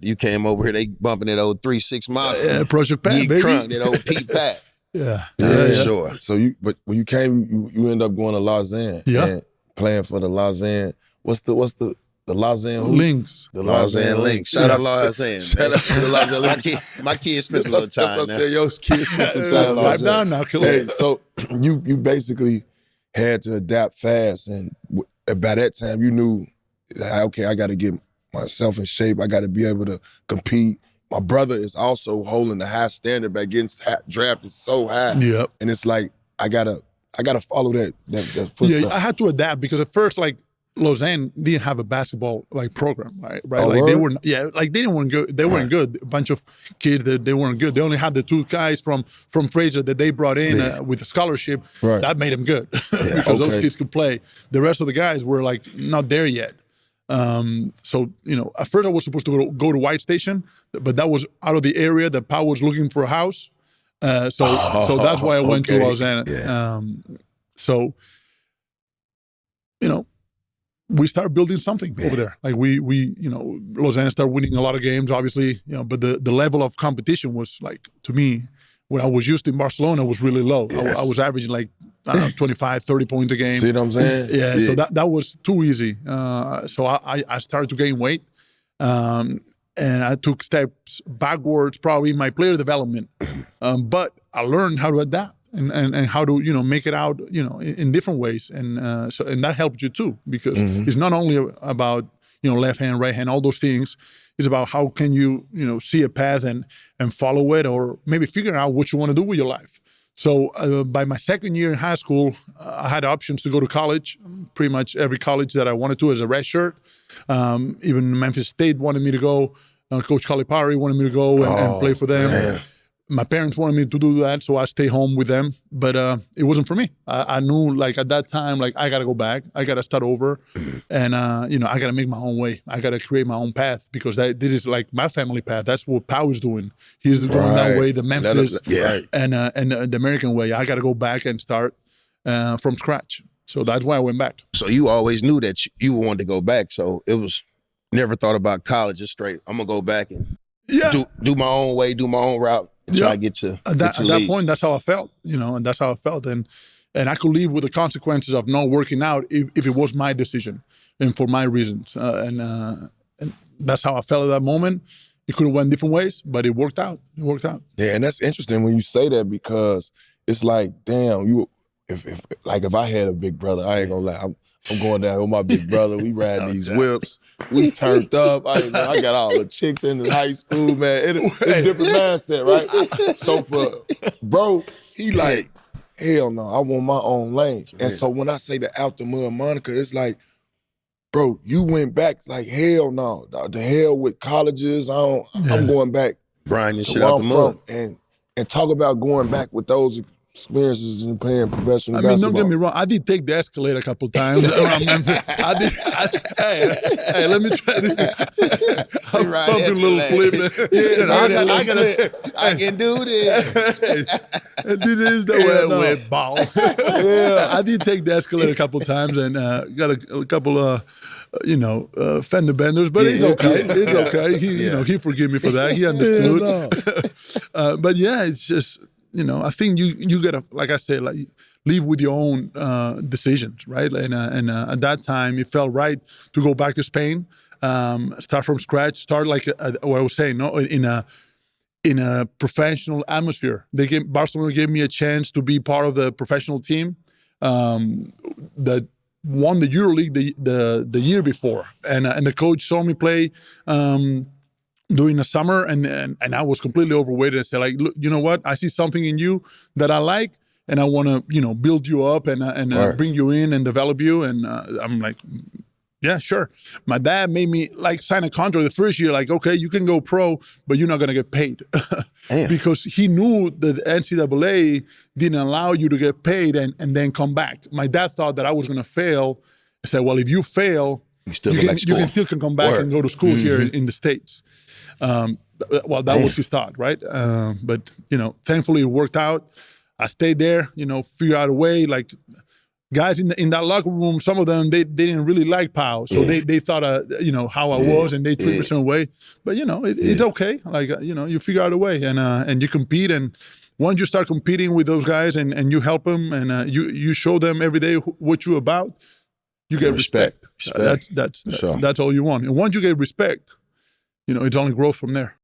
You came over here, they bumping that old 3-6 Mafia. Yeah, Project Pat, Geek baby. Crunk, that old Pete Pat. Yeah. Sure. So but when you came, you ended up going to Lausanne. Yeah. And playing for the Lausanne. What's the Lausanne who? Lynx. The Lausanne Lynx. Shout out Lausanne. Shout out to the Lausanne Lynx. My kids spent a little time I now. said, yo, kids spent some time. Pipe down now, killer. Hey, so you basically had to adapt fast, and by that time you knew, okay, I got to get myself in shape. I got to be able to compete. My brother is also holding a high standard by getting drafted so high. Yep. And it's like I gotta follow that footstep. Yeah, I had to adapt because at first, like, Lausanne didn't have a basketball program, right? Oh, like word? they weren't good. They weren't good. A bunch of kids that they weren't good. They only had the two guys from Fraser that they brought in with a scholarship. Right. That made them good because those kids could play. The rest of the guys were like not there yet. So at first I was supposed to go to White Station, but that was out of the area that Pau was looking for a house. So that's why I went to Lausanne. Yeah. We started building something over there. Like we Lausanne started winning a lot of games, obviously, but the level of competition was, like, to me, when I was used in Barcelona, was really low. Yes. I was averaging like 25, 30 points a game. See what I'm saying? Yeah. So that was too easy. So I started to gain weight, and I took steps backwards, probably in my player development. But I learned how to adapt. And how to make it out in different ways, and that helped you too, because it's not only about left hand, right hand, all those things. It's about how can you see a path and follow it, or maybe figure out what you want to do with your life. So by my second year in high school, I had options to go to college, pretty much every college that I wanted to as a redshirt. Even Memphis State wanted me to go. Coach Calipari wanted me to go and play for them. Man. My parents wanted me to do that, so I stayed home with them. But it wasn't for me. I knew, like, at that time, like, I got to go back. I got to start over. And, I got to make my own way. I got to create my own path, because this is, like, my family path. That's what Pau is doing. He's going that way, the Memphis and the American way. I got to go back and start from scratch. So that's why I went back. So you always knew that you wanted to go back. So it was never thought about college. Just straight, I'm going to go back and do my own way, do my own route. Try to get to at that point. That's how I felt, and that's how I felt, and I could live with the consequences of not working out if it was my decision and for my reasons, and that's how I felt at that moment. It could have went different ways, but it worked out. Yeah, and that's interesting when you say that, because it's like, damn, if I had a big brother, I ain't gonna lie, I'm going down with my big brother. We riding these whips. We turned up. I got all the chicks in the high school, man. It's a different mindset, right? So for bro, he like, hell no, I want my own lane. And so when I say the out the mud moniker, it's like, bro, you went back like, hell no. The hell with colleges. I'm going back. Grinding shit out the mud. And talk about going back with those experiences in playing professional basketball. Basketball. Don't get me wrong. I did take the escalator a couple times around Memphis. Hey, let me try this. I'm pumping a little flip. I can do this. This is the way I went, ball. I did take the escalator a couple times and got a couple of, fender benders, but it's okay. It's okay. He forgave me for that. He understood. But yeah, it's just, I think you gotta, like I said, like, live with your own decisions, right? And at that time, it felt right to go back to Spain, start from scratch, start like what I was saying, in a professional atmosphere. Barcelona gave me a chance to be part of the professional team that won the EuroLeague the year before, and the coach saw me play during the summer, and I was completely overweight. And I said, like, look, you know what? I see something in you that I like, and I want to, build you up and bring you in and develop you. And I'm like, yeah, sure. My dad made me like sign a contract the first year, like, okay, you can go pro, but you're not going to get paid. Because he knew that the NCAA didn't allow you to get paid and then come back. My dad thought that I was going to fail. I said, well, if you fail, you can still come back and go to school here in the States. Well, that was his thought, right? But, thankfully it worked out. I stayed there, figure out a way, like, guys in that locker room, some of them, they didn't really like Powell. So they thought, how I was, and they treat me a certain way. But, it's okay. Like, you figure out a way, and you compete. And once you start competing with those guys and you help them and you show them every day what you're about, you get respect. That's all you want. And once you get respect, it's only growth from there.